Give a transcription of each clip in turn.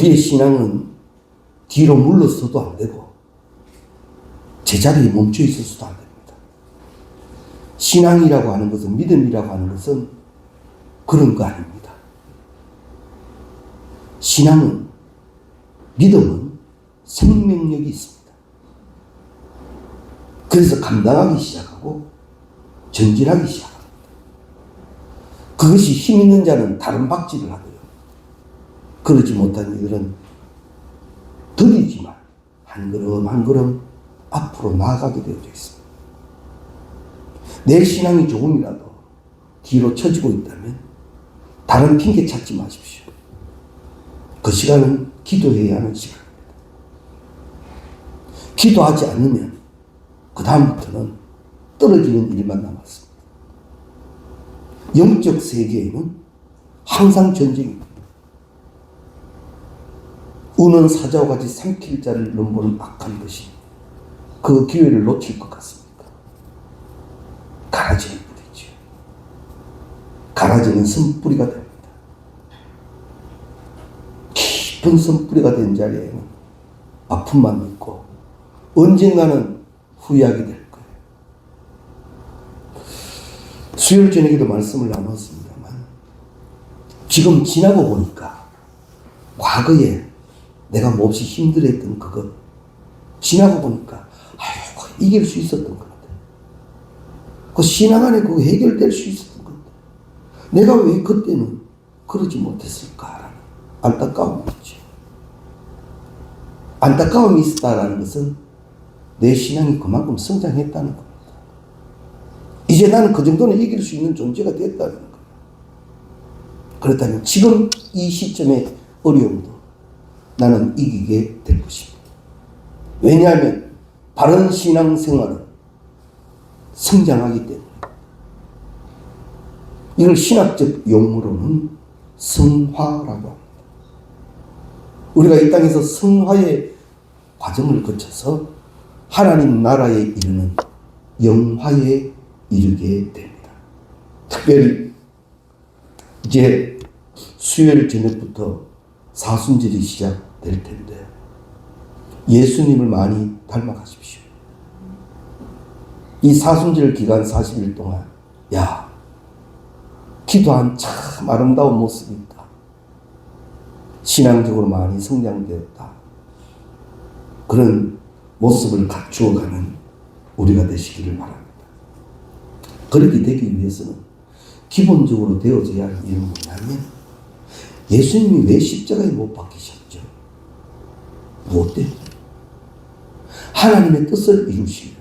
우리의 신앙은 뒤로 물러서도 안 되고 제자리에 멈춰 있어서도 안 됩니다. 신앙이라고 하는 것은, 믿음이라고 하는 것은 그런 거 아닙니다. 신앙은, 믿음은 생명력이 있습니다. 그래서 감당하기 시작하고 전진하기 시작합니다. 그것이 힘 있는 자는 다른 박질을 하고요. 그러지 못한 이들은 더디지만 한 걸음 한 걸음 앞으로 나아가게 되어져 있습니다. 내 신앙이 조금이라도 뒤로 처지고 있다면 다른 핑계 찾지 마십시오. 그 시간은 기도해야 하는 시간입니다. 기도하지 않으면 그 다음부터는 떨어지는 일만 남았습니다. 영적 세계에는 항상 전쟁입니다. 우는 사자와 같이 삼킬 자를 넘보는 악한 것이 그 기회를 놓칠 것 같습니까? 가라지는 뿌리죠. 가라지는 선뿌리가 됩니다. 깊은 선뿌리가 된 자리에는 아픔만 있고 언젠가는 후회하게 될 거예요. 수요일 저녁에도 말씀을 나눴습니다만 지금 지나고 보니까 과거에 내가 몹시 힘들었던 그것 지나고 보니까 이길 수 있었던 건데, 그 신앙 안에 그거 해결될 수 있었던 건데 내가 왜 그때는 그러지 못했을까라는 안타까움이 있죠. 안타까움이 있었다라는 것은 내 신앙이 그만큼 성장했다는 겁니다. 이제 나는 그 정도는 이길 수 있는 존재가 됐다는 거예요. 그렇다면 지금 이 시점의 어려움도 나는 이기게 될 것입니다. 왜냐하면 바른 신앙생활은 성장하기 때문에. 이걸 신학적 용어로는 성화라고 합니다. 우리가 이 땅에서 성화의 과정을 거쳐서 하나님 나라에 이르는 영화에 이르게 됩니다. 특별히 이제 수요일 저녁부터 사순절이 시작될 텐데 예수님을 많이 닮아가십시오. 이 사순절 기간 40일 동안 기도한 참 아름다운 모습이 있다. 신앙적으로 많이 성장되었다. 그런 모습을 갖추어가는 우리가 되시기를 바랍니다. 그렇게 되기 위해서는 기본적으로 되어져야 할 이유는 뭐냐면 예수님이 왜 십자가에 못 박히셨죠? 무엇 때문에? 하나님의 뜻을 이루시려고.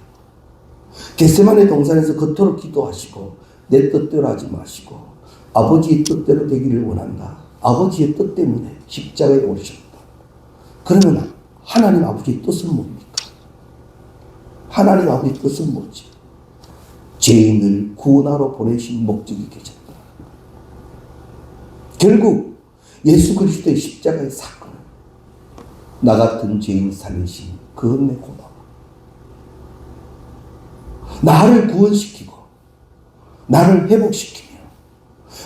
겟세마네 동산에서 그토록 기도하시고 내 뜻대로 하지 마시고 아버지의 뜻대로 되기를 원한다. 아버지의 뜻 때문에 십자가에 오셨다. 그러면 하나님 아버지의 뜻은 뭡니까? 하나님 아버지의 뜻은 뭐지? 죄인을 구원하러 보내신 목적이 계셨다. 결국 예수 그리스도의 십자가의 사건은 나 같은 죄인 살리신 그 은혜 고마워. 나를 구원시키고 나를 회복시키며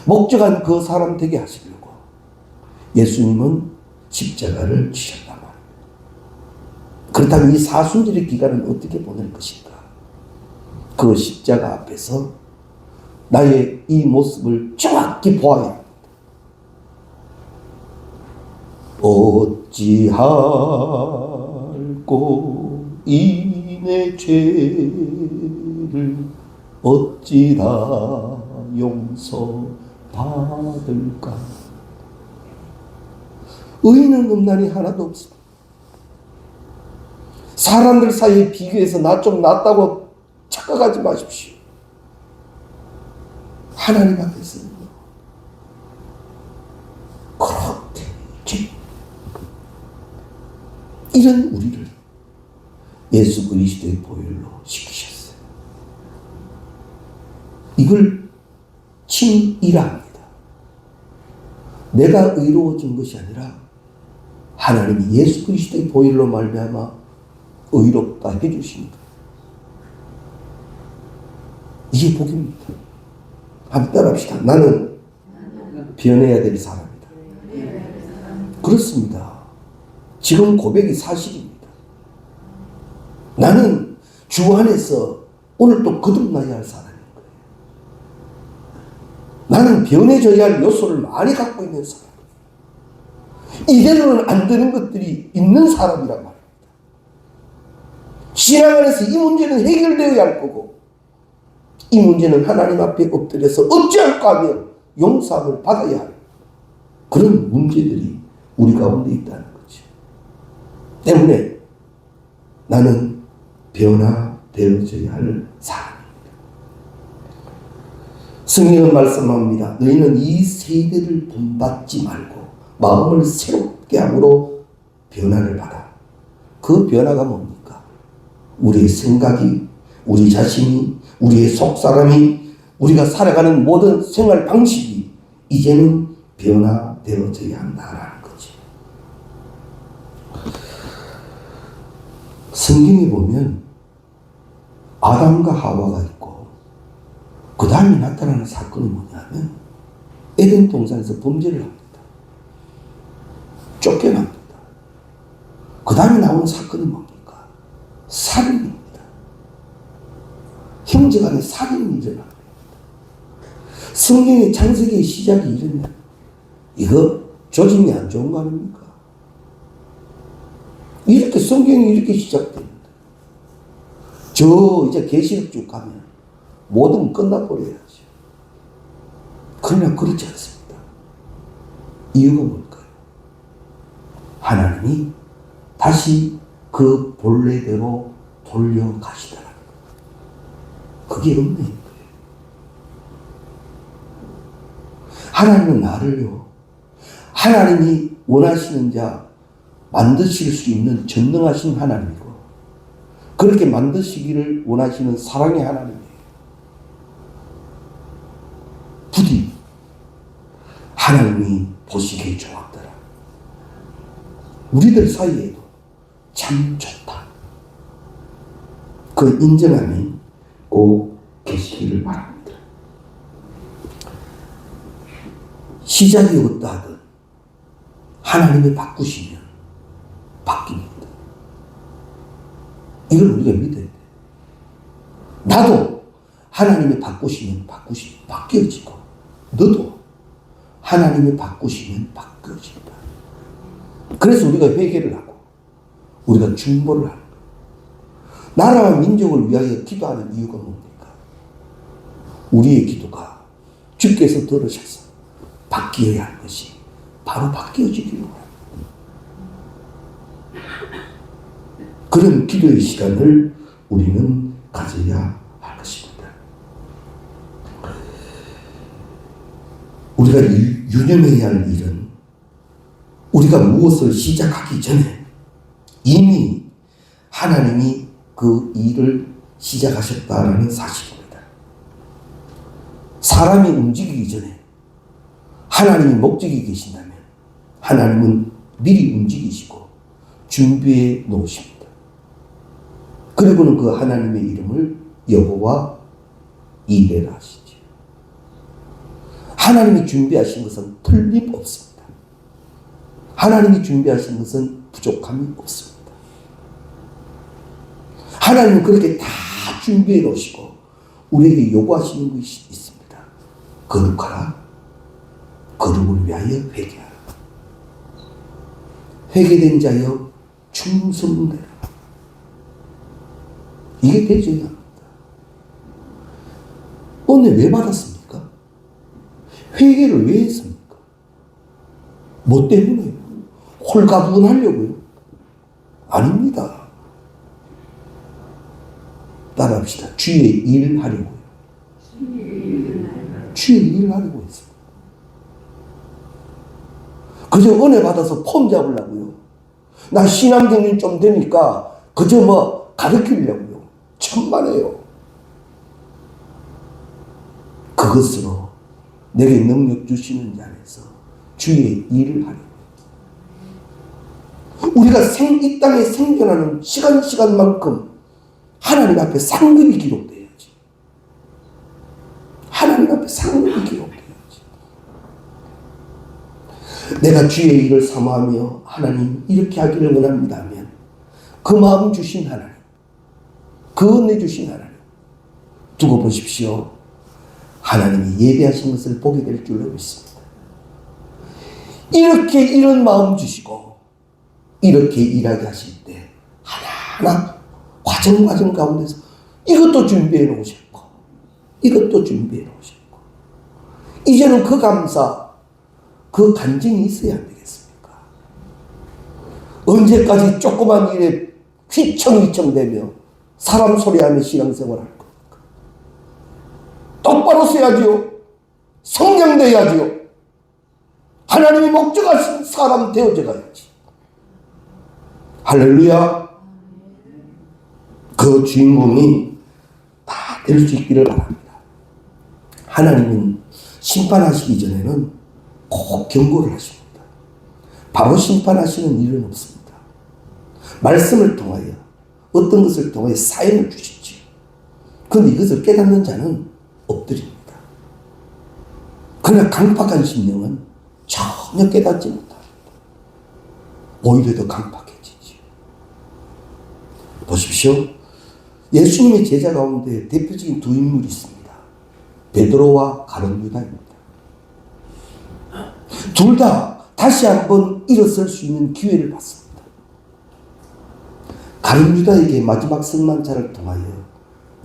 목적한 그 사람 되게 하시려고 예수님은 십자가를 지셨단 말입니다. 그렇다면 이 사순절의 기간은 어떻게 보낼 것인가? 그 십자가 앞에서 나의 이 모습을 정확히 보아야 합니다. 어찌할꼬 이 내 죄를 어찌 다 용서받을까? 의인은 없나니 하나도 없습니다. 사람들 사이에 비교해서 나 좀 낫다고 착각하지 마십시오. 하나님 앞에서는 그렇게 이런 우리를 예수 그리스도의 보혈로 시키셨어요. 이걸 칭의라 합니다. 내가 의로워진 것이 아니라 하나님이 예수 그리스도의 보혈로 말미암아 의롭다 해주신 것. 이게 복입니다. 한번 따라합시다. 나는 변해야 될 사람이다. 그렇습니다. 지금 고백이 사실입니다. 나는 주 안에서 오늘 또 거듭나야 할 사람인 거예요. 나는 변해져야 할 요소를 많이 갖고 있는 사람. 이대로는 안 되는 것들이 있는 사람이란 말입니다. 신앙 안에서 이 문제는 해결되어야 할 거고, 이 문제는 하나님 앞에 엎드려서 어찌할까 하며 용서함을 받아야 할 그런 문제들이 우리 가운데 있다는 거죠. 때문에 나는 변화되어져야 할 사람입니다. 성경은 말씀합니다. 너희는 이 세대를 본받지 말고 마음을 새롭게 함으로 변화를 받아. 그 변화가 뭡니까? 우리의 생각이, 우리 자신이, 우리의 속사람이, 우리가 살아가는 모든 생활 방식이 이제는 변화되어져야 한다라는 거지. 성경에 보면 아담과 하와가 있고 그 다음에 나타나는 사건이 뭐냐면 에덴 동산에서 범죄를 합니다. 쫓겨납니다. 그 다음에 나오는 사건이 뭡니까? 살인입니다. 형제간의 살인이 일어납니다. 성경의 창세기의 시작이 이러면 이거 조짐이 안 좋은 거 아닙니까? 이렇게 성경이 이렇게 시작됩니다. 이제 계시록 쭉 가면 모든 끝나버려야죠. 그러나 그렇지 않습니다. 이유가 뭘까요? 하나님이 다시 그 본래대로 돌려가시더라. 그게 은혜인 거예요. 하나님은 나를요, 하나님이 원하시는 자 만드실 수 있는 전능하신 하나님이고, 그렇게 만드시기를 원하시는 사랑의 하나님이에요. 부디 하나님이 보시기에 좋았더라. 우리들 사이에도 참 좋다. 그 인정함이 꼭 계시기를 바랍니다. 시작이 어떠하든 하나님이 바꾸시면 바뀝니다. 이걸 우리가 믿어야 돼요. 나도 하나님이 바꾸시면 바뀌어지고, 너도 하나님이 바꾸시면 바뀌어진다. 그래서 우리가 회개를 하고 우리가 중보를 하는 거예요. 나라와 민족을 위하여 기도하는 이유가 뭡니까? 우리의 기도가 주께서 들으셔서 바뀌어야 할 것이 바로 바뀌어지기로 합니다. 그런 기도의 시간을 우리는 가져야 할 것입니다. 우리가 유념해야 할 일은 우리가 무엇을 시작하기 전에 이미 하나님이 그 일을 시작하셨다는 사실입니다. 사람이 움직이기 전에 하나님이 목적이 계신다면 하나님은 미리 움직이시고 준비해 놓으십니다. 그리고는 그 하나님의 이름을 여호와 이레라 하시죠. 하나님이 준비하신 것은 틀림없습니다. 하나님이 준비하신 것은 부족함이 없습니다. 하나님은 그렇게 다 준비해 놓으시고 우리에게 요구하시는 것이 있습니다. 거룩하라. 거룩을 위하여 회개하라. 회개된 자여 충성되라. 이게 되어야 합니다. 은혜 왜 받았습니까? 회개를 왜 했습니까? 뭐 때문에? 홀가분하려고요? 아닙니다. 따라합시다. 주의 일을 하려고요. 주의 일을 하려고 했습니다. 그저 은혜 받아서 폼 잡으려고요. 나 신앙 경륜 좀 되니까 그저 뭐 가르치려고요. 천만에요. 그것으로 내게 능력 주시는 자 안에서 주의 일을 하려고. 우리가 이 땅에 생존하는 시간만큼 하나님 앞에 상급이 기록돼야지. 하나님 앞에 상급이 기록돼야지. 내가 주의 일을 사모하며 하나님 이렇게 하기를 원합니다 하면 그 마음 주신 하나님, 그 은혜 주신 하나님 두고 보십시오. 하나님이 예배하신 것을 보게 될 줄로 믿습니다. 이렇게 이런 마음 주시고 이렇게 일하게 하실 때 하나하나 과정 가운데서 이것도 준비해 놓으셨고 이것도 준비해 놓으셨고 이제는 그 감사, 그 간증이 있어야 안 되겠습니까? 언제까지 조그만 일에 휘청휘청대며 사람 소리하며 신앙생활 할 겁니까? 똑바로 써야지요. 성장돼야지요. 하나님이 목적하신 사람 되어져 가야지. 할렐루야. 그 주인공이 다 될 수 있기를 바랍니다. 하나님은 심판하시기 전에는 꼭 경고를 하십니다. 바로 심판하시는 일은 없습니다. 말씀을 통하여 어떤 것을 통하여 사연을 주시지. 그런데 이것을 깨닫는 자는 엎드립니다. 그러나 강팍한 심령은 전혀 깨닫지 못합니다. 오히려 더 강팍해지지. 보십시오. 예수님의 제자 가운데 대표적인 두 인물이 있습니다. 베드로와 가룟 유다입니다. 둘 다 다시 한번 일어설 수 있는 기회를 받습니다. 가룟 유다에게 마지막 성만찬을 통하여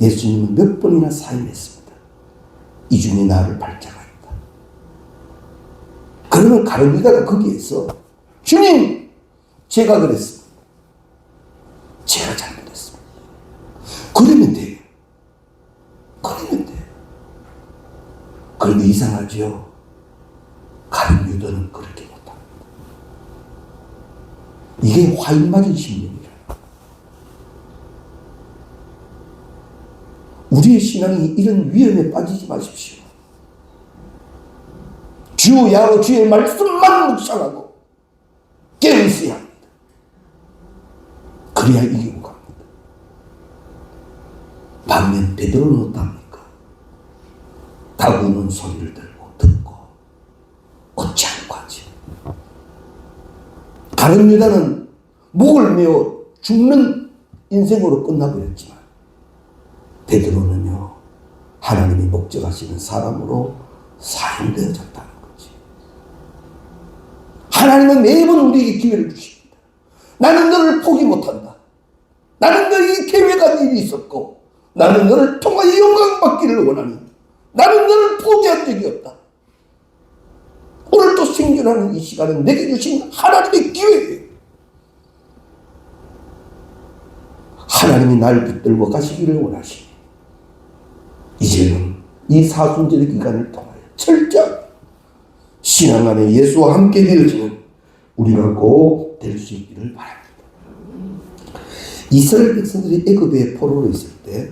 예수님은 몇 번이나 사임했습니다. 이 중에 나를 발자하였다. 그러면 가룟 유다가 거기에서 주님, 제가 그랬습니다. 제가 잘못했습니다. 그러면 돼요. 그러면 돼요. 그런데 이상하죠. 가룟 유다는 그렇게 못합니다. 이게 화인 맞은 심령이라. 우리의 신앙이 이런 위험에 빠지지 마십시오. 주야로 주의 말씀만 묵상하고 깨어있어야 합니다. 그래야 이기고 갑니다. 반면 베드로는 어떻습니까? 다구는 소리를 들고 듣고 얻지 않고 하지. 가룟 유다는 목을 메어 죽는 인생으로 끝나버렸지만 베드로는요, 하나님이 목적하시는 사람으로 사용되어졌다는 거지. 하나님은 매번 우리에게 기회를 주십니다. 나는 너를 포기 못한다. 나는 너에게 계획한 일이 있었고 나는 너를 통하여 영광받기를 원하니 나는 너를 포기한 적이 없다. 오늘 또 생존하는 이 시간은 내게 주신 하나님의 기회예요. 하나님이 날 붙들고 가시기를 원하시니 이제는 이 사순절의 기간을 통하여 철저히 신앙 안에 예수와 함께 되어지는 우리가 꼭 될 수 있기를 바랍니다. 이스라엘 백성들이 애굽의 포로로 있을 때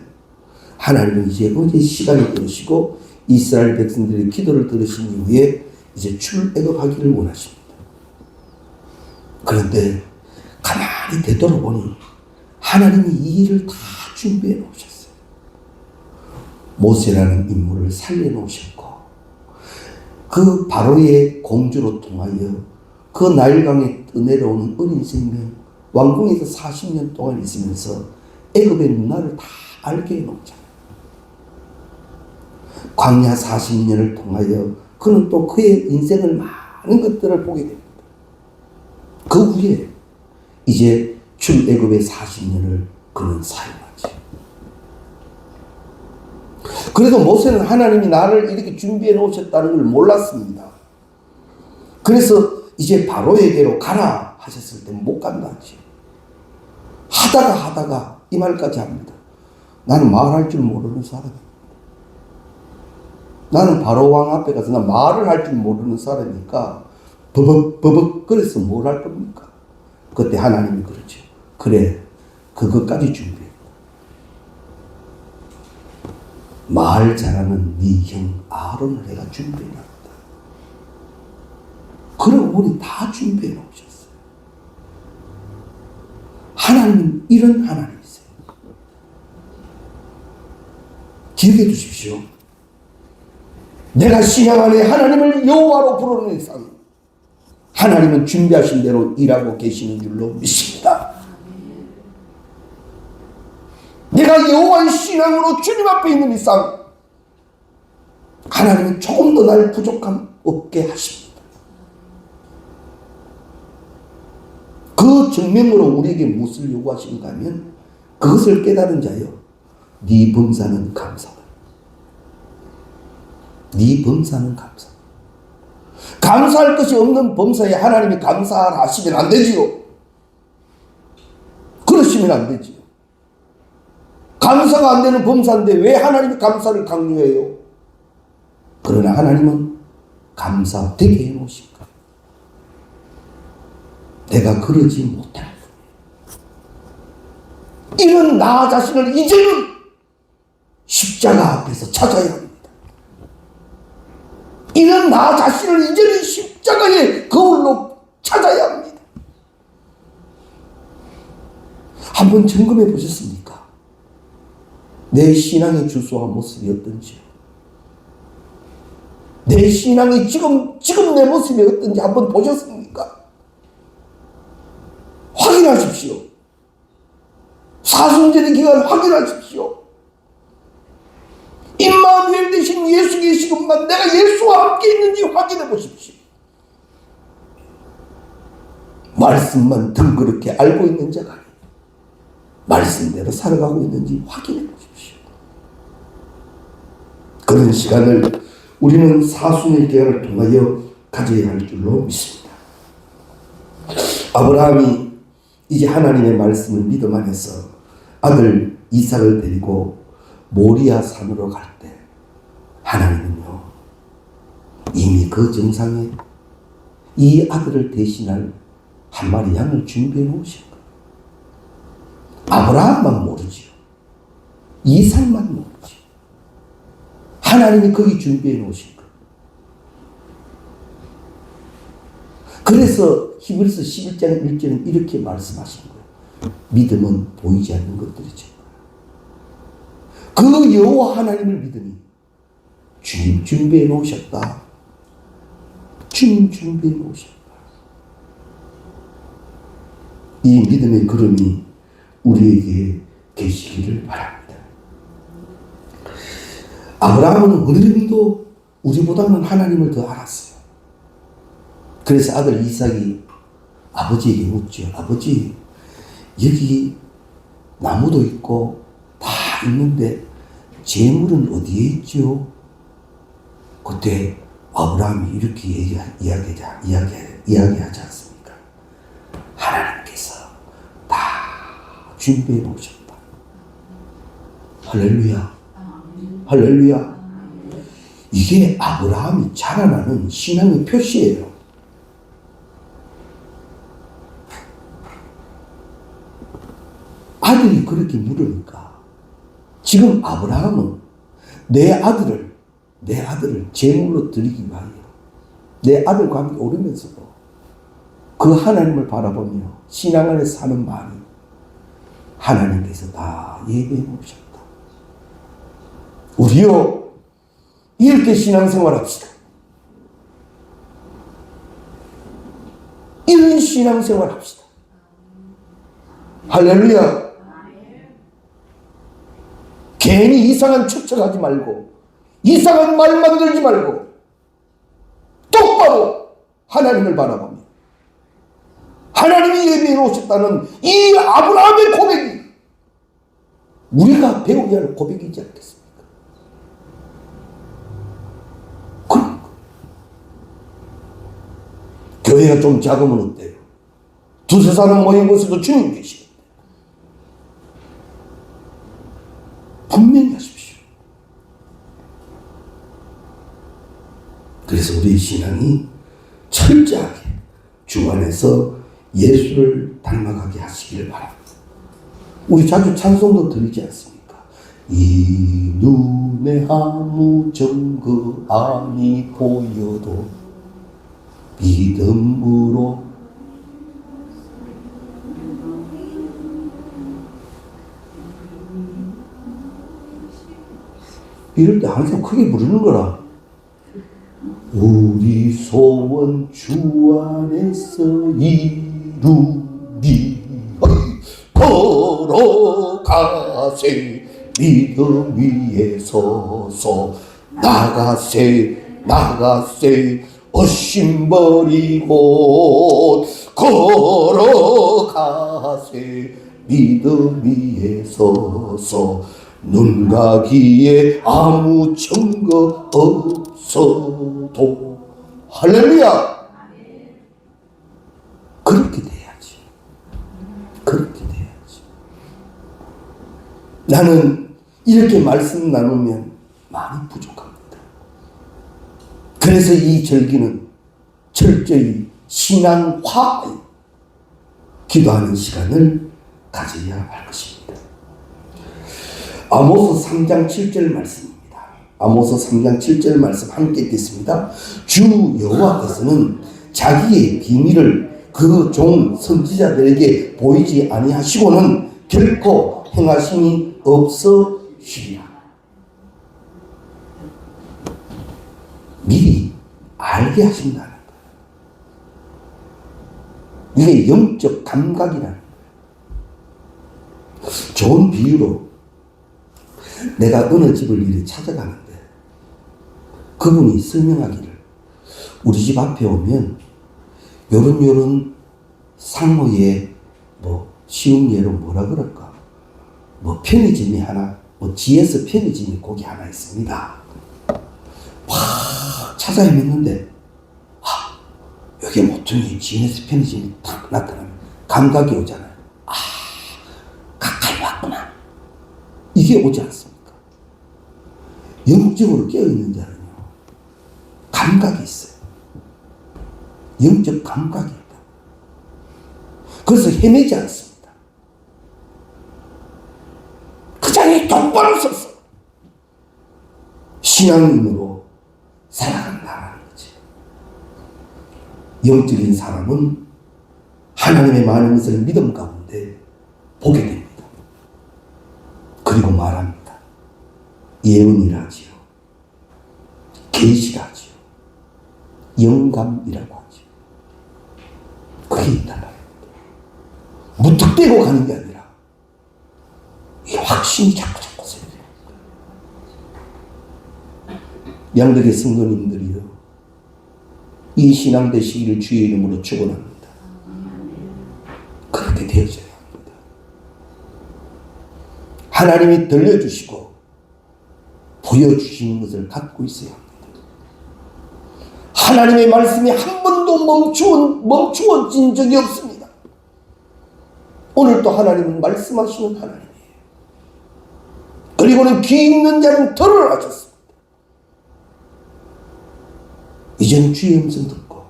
하나님은 이제 어제 시간을 들으시고 이스라엘 백성들의 기도를 들으신 이후에 이제 출애굽하기를 원하십니다. 그런데 가만히 되돌아보니 하나님이 이 일을 다 준비해 놓으셨어요. 모세라는 인물을 살려놓으셨고 그 바로의 공주로 통하여 그 나일강에 떠내려오는 어린 생명 왕궁에서 40년 동안 있으면서 애굽의 문화를 다 알게 해놓잖아요. 광야 40년을 통하여 그는 또 그의 인생을 많은 것들을 보게 됩니다. 그 후에 이제 출애굽의 40년을 그는 사용하지. 그래도 모세는 하나님이 나를 이렇게 준비해 놓으셨다는 걸 몰랐습니다. 그래서 이제 바로에게로 가라 하셨을 때 못 간다 하지. 하다가 이 말까지 합니다. 나는 말할 줄 모르는 사람이야. 나는 바로 왕 앞에 가서 나 말을 할 줄 모르는 사람이니까 버벅 그래서 뭘 할 겁니까? 그때 하나님이 그러죠. 그래, 그것까지 준비해. 말 잘하는 네 형 아론을 내가 준비해놨다. 그러고 보니 다 준비해 놓으셨어요. 하나님은 이런 하나님이세요. 기억해 두십시오. 내가 신앙 안에 하나님을 여호와로 부르는 이상 하나님은 준비하신 대로 일하고 계시는 줄로 믿습니다. 내가 여호와의 신앙으로 주님 앞에 있는 이상 하나님은 조금 더 날 부족함 없게 하십니다. 그 증명으로 우리에게 무엇을 요구하시는가 하면 그것을 깨달은 자여 네 범사는 감사다. 네 범사는 감사다. 감사할 것이 없는 범사에 하나님이 감사하시면 안 되지요. 그러시면 안 되지요. 감사가 안 되는 범사인데 왜 하나님이 감사를 강요해요? 그러나 하나님은 감사되게 해놓으신 거예요. 내가 그러지 못할 거예요. 이런 나 자신을 이제는 십자가 앞에서 찾아야 합니다. 이런 나 자신을 이제는 십자가의 거울로 찾아야 합니다. 한번 점검해 보셨습니까? 내 신앙의 주소와 모습이 어떤지요? 내 신앙이 지금 내 모습이 어떤지 한번 보셨습니까? 확인하십시오. 사순절의 기간 확인하십시오. 임마누엘 되신 예수 계시건만 내가 예수와 함께 있는지 확인해 보십시오. 말씀만 덩그렇게 알고 있는 자가 아니에요. 말씀대로 살아가고 있는지 확인해 보십시오. 그런 시간을 우리는 사순의 기간을 통하여 가져야 할 줄로 믿습니다. 아브라함이 이제 하나님의 말씀을 믿음 안에서 아들 이삭을 데리고 모리아 산으로 갈 때 하나님은요 이미 그 정상에 이 아들을 대신할 한 마리 양을 준비해 놓으신 거예요. 아브라함만 모르지요. 이삭만 모르지요. 하나님이 거기 준비해 놓으신 거예요. 그래서 히브리서 11장 1절은 이렇게 말씀하신 거예요. 믿음은 보이지 않는 것들이죠. 그 여호와 하나님을 믿으니 주님 준비해 놓으셨다. 주님 준비해 놓으셨다. 이 믿음의 걸음이 우리에게 계시기를 바랍니다. 아브라함은 어느 정도 우리보다는 하나님을 더 알았어요. 그래서 아들 이삭이 아버지에게 묻죠. 아버지, 여기 나무도 있고 다 있는데 재물은 어디에 있죠? 그때 아브라함이 이렇게 이야기하지 않습니까? 하나님께서 다 준비해 놓으셨다. 할렐루야. 할렐루야. 이게 아브라함이 자라나는 신앙의 표시예요. 아들이 그렇게 물으니까 지금 아브라함은 내 아들을 제물로 드리기 위하여 내 아들과 함께 오르면서도 그 하나님을 바라보며 신앙 안에 사는 마음이 하나님께서 다 예배해 놓으셨다. 우리요 이렇게 신앙생활 합시다. 이런 신앙생활 합시다. 할렐루야. 괜히 이상한 추측하지 말고 이상한 말 만들지 말고 똑바로 하나님을 바라보며 하나님이 예배해 놓으셨다는 이 아브라함의 고백이 우리가 배우게 할 고백이지 않겠습니까? 그러니까 교회가 좀 작으면 어때요? 두세 사람 모인 곳에도 주님 계시는데 분명히 하십시오. 그래서 우리의 신앙이 철저하게 주 안에서 예수를 닮아가게 하시기를 바랍니다. 우리 자주 찬송도 들리지 않습니까? 이 눈에 아무 증거 아니 보여도 믿음으로 이럴 때 항상 크게 부르는 거라. 우리 소원 주 안에서 이루리. 걸어가세 믿음 위에 서서 나가세 나가세 어심 버리고 걸어가세 믿음 위에 서서 눈 가기에 아무 증거 없어도. 할렐루야. 그렇게 돼야지. 그렇게 돼야지. 나는 이렇게 말씀 나누면 많이 부족합니다. 그래서 이 절기는 철저히 신앙화 기도하는 시간을 가져야 할 것입니다. 아모스 3장 7절 말씀입니다. 아모스 3장 7절 말씀 함께 읽겠습니다. 주 여호와께서는 자기의 비밀을 그 종 선지자들에게 보이지 아니하시고는 결코 행하심이 없으시리라. 미리 알게 하신다는 거예요. 이게 영적 감각이라는 거예요. 좋은 비유로 내가 어느 집을 이렇게 찾아가는데 그분이 설명하기를 우리 집 앞에 오면 요런 상호에 뭐 쉬운 예로 뭐라 그럴까 편의점이 하나 GS 편의점이 거기 하나 있습니다. 막 찾아 헤맸는데 여기 모퉁이 GS 편의점이 딱 나타나면 감각이 오잖아요. 가까이 왔구나. 이게 오지 않습니까? 영적으로 깨어있는 자는요, 감각이 있어요. 영적 감각이 있다. 그래서 헤매지 않습니다. 그 자리에 똑바로 섰어. 신앙인으로 살아간다는 거지. 영적인 사람은 하나님의 많은 것을 믿음 가운데 보게 됩니다. 그리고 말합니다. 예언이라지요. 계시라지요. 영감이라고 하죠. 그게 있단 말입니다. 무턱대고 가는 게 아니라 이 확신이 자꾸 생겨요. 양덕의 성도님들이요, 이 신앙 되시기를 주의 이름으로 축원합니다. 그렇게 되어져야 합니다. 하나님이 들려주시고 보여주시는 것을 갖고 있어야 합니다. 하나님의 말씀이 한 번도 멈추어진 적이 없습니다. 오늘도 하나님은 말씀하시는 하나님이에요. 그리고는 귀 있는 자는 들으라 하셨습니다. 이제는 주의 음성 듣고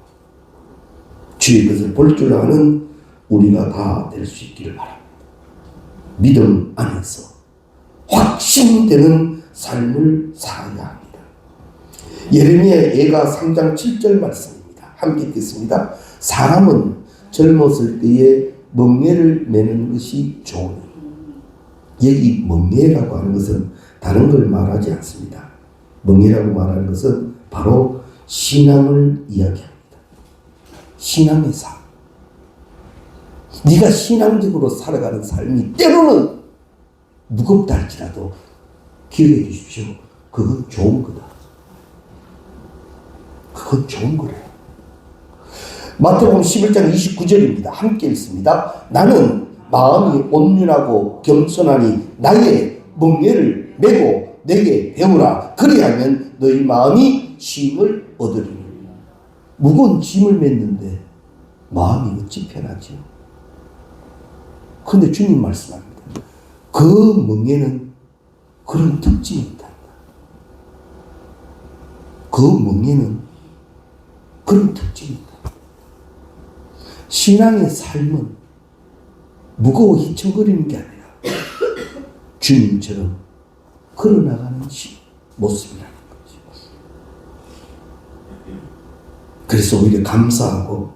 주의 것을 볼 줄 아는 우리가 다 될 수 있기를 바랍니다. 믿음 안에서 확신되는 삶을 살아야 합니다. 예레미야 예가 3장 7절 말씀입니다. 함께 읽겠습니다. 사람은 젊었을 때에 멍에를 매는 것이 좋으니. 여기 멍에라고 하는 것은 다른 걸 말하지 않습니다. 멍에라고 말하는 것은 바로 신앙을 이야기합니다. 신앙의 삶. 네가 신앙적으로 살아가는 삶이 때로는 무겁다 할지라도 기억해 주십시오. 그건 좋은 거다. 그건 좋은 거래요. 마태복음 11장 29절입니다. 함께 읽습니다. 나는 마음이 온유하고 겸손하니 나의 멍에를 메고 내게 배우라. 그리하면 너희 마음이 쉼을 얻으리니. 무거운 짐을 맸는데 마음이 어찌 편하지요? 그런데 주님 말씀합니다. 그 멍에는 그런 특징이 있다. 그 멍에는 그런 특징이 있다. 신앙의 삶은 무거워 휘청거리는 게 아니라 주님처럼 걸어나가는 모습이라는 거죠. 그래서 오히려 감사하고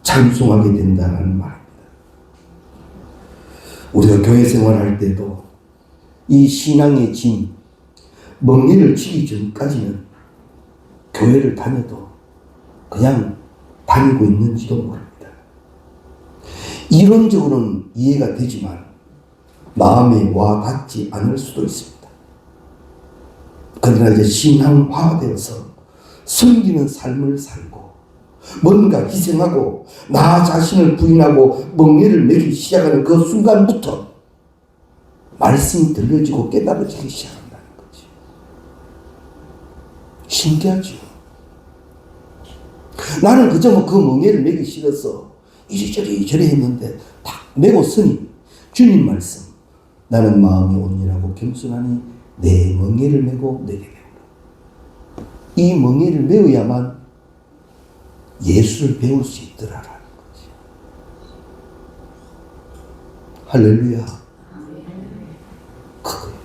찬송하게 된다는 말입니다. 우리가 교회 생활할 때도 이 신앙의 짐, 멍에를 치기 전까지는 교회를 다녀도 그냥 다니고 있는지도 모릅니다. 이론적으로는 이해가 되지만 마음에 와 닿지 않을 수도 있습니다. 그러나 이제 신앙화되어서 섬기는 삶을 살고 뭔가 희생하고 나 자신을 부인하고 멍에를 매기 시작하는 그 순간부터 말씀이 들려지고 깨달아지기 시작한다는 거지. 신기하죠. 나는 그저 그 멍에를 매기 싫어서 이리저리 했는데 딱 매고 서니 주님 말씀, 나는 마음이 온유하고 겸손하니 내 멍에를 메고 내게 배우라. 이 멍에를 메어야만 예수를 배울 수 있더라라는 거지. 할렐루야. 그거예요.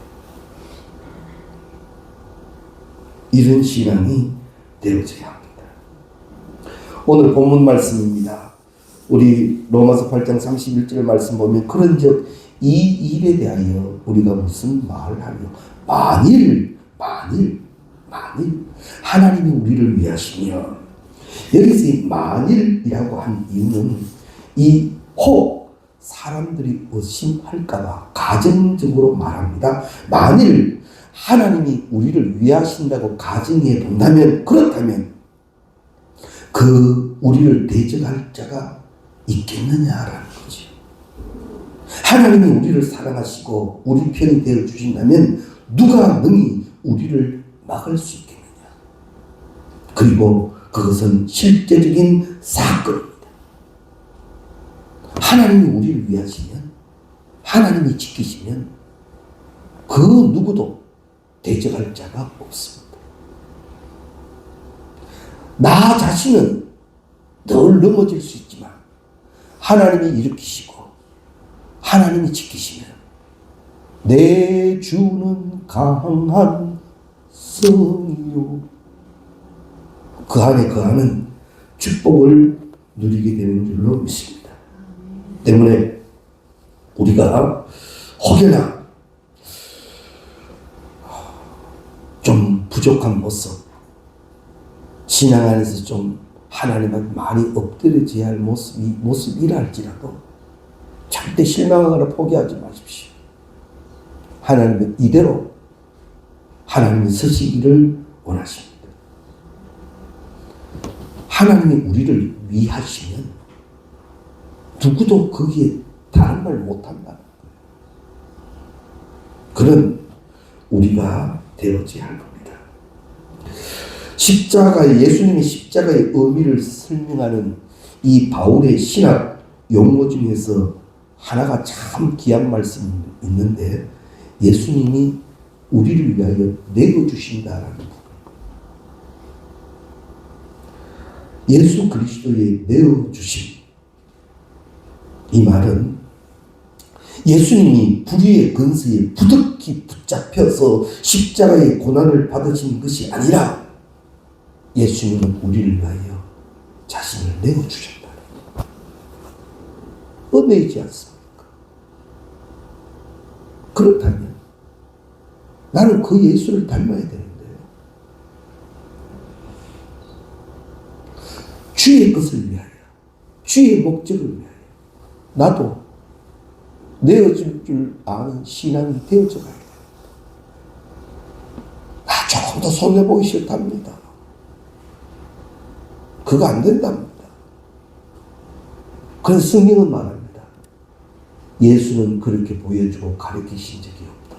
이런 신앙이 되어져야 합니다. 오늘 본문 말씀입니다. 우리 로마서 8장 31절 말씀 보면 그런즉 이 일에 대하여 우리가 무슨 말을 하며 만일 하나님이 우리를 위하시며, 여기서 이 만일이라고 한 이유는 이 혹 사람들이 의심할까봐 가정적으로 말합니다. 만일 하나님이 우리를 위하신다고 가정해 본다면, 그렇다면 그 우리를 대적할 자가 있겠느냐라는 거지. 하나님이 우리를 사랑하시고 우리 편이 되어 주신다면 누가 능히 우리를 막을 수 있겠느냐. 그리고 그것은 실제적인 사건입니다. 하나님이 우리를 위하시면, 하나님이 지키시면 그 누구도 대적할 자가 없습니다. 나 자신은 늘 넘어질 수 있지만 하나님이 일으키시고 하나님이 지키시면 내 주는 강한 성이요, 그 안에 거하는 축복을 누리게 되는 줄로 믿습니다. 때문에 우리가 혹여나 좀 부족한 모습, 신앙 안에서 좀 하나님한테 많이 엎드려져야 할 모습이라 할지라도 절대 실망하거나 포기하지 마십시오. 하나님은 이대로 하나님이 서시기를 원하십니다. 하나님이 우리를 위하시면 누구도 거기에 다른 말 못한다는 거예요. 그런 우리가 되어져야 할 겁니다. 예수님이 십자가의 의미를 설명하는 이 바울의 신학 용어 중에서 하나가 참 귀한 말씀이 있는데, 예수님이 우리를 위하여 내어주신다라는 거. 예수 그리스도의 내어주심, 이 말은 예수님이 불의의 근세에 부득이 붙잡혀서 십자가의 고난을 받으신 것이 아니라 예수님은 우리를 위하여 자신을 내어주셨다. 은혜이지 않습니까? 그렇다면 나는 그 예수를 닮아야 되는데, 주의 것을 위하여, 주의 목적을 위하여 나도 내어줄 줄 아는 신앙이 되어져 가야 돼요. 나 조금 더 손해보기 싫답니다. 그거 안 된답니다. 그래서 성경은 말합니다. 예수는 그렇게 보여주고 가르치신 적이 없다.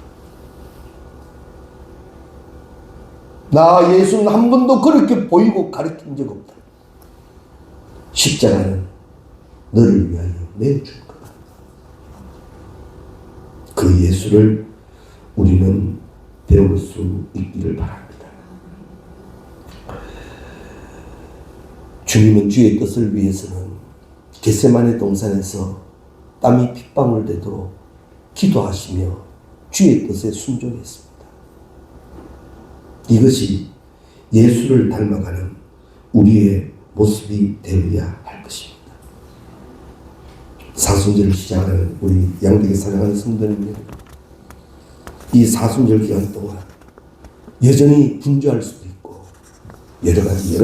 나 예수는 한 번도 그렇게 보이고 가르친 적 없다. 십자가는 너를 위하여 내어준 거다. 그 예수를 우리는 배울 수 있기를 바랍니다. 주님은 주의 뜻을 위해서는 겟세마네 동산에서 땀이 핏방울 되도록 기도하시며 주의 뜻에 순종했습니다. 이것이 예수를 닮아가는 우리의 모습이 되어야 할 것입니다. 사순절을 시작하는 우리 양되게 사랑하는 성도님들, 이 사순절 기간 동안 여전히 분주할 수도 있고 여러 가지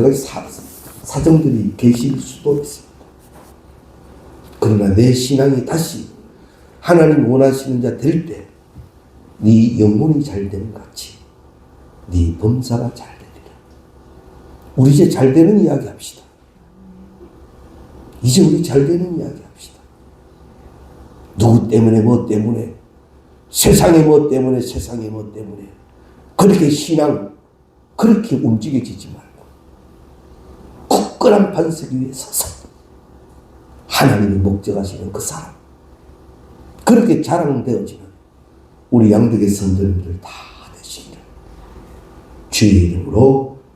사정들이 계실 수도 있습니다. 그러나 내 신앙이 다시 하나님 원하시는 자 될 때 네 영혼이 잘 되는 같이 네 범사가 잘 되리라. 우리 이제 잘 되는 이야기 합시다. 이제 우리 잘 되는 이야기 합시다. 누구 때문에 뭐 때문에 세상에 뭐 때문에 세상에 뭐 때문에 그렇게 신앙 그렇게 움직여지지 말고 굳건한 반석 위에 서서 하나님이 목적하시는 그 사람 그렇게 자랑되어지는 우리 양덕의 성도님들 다 되시기를 주의 이름으로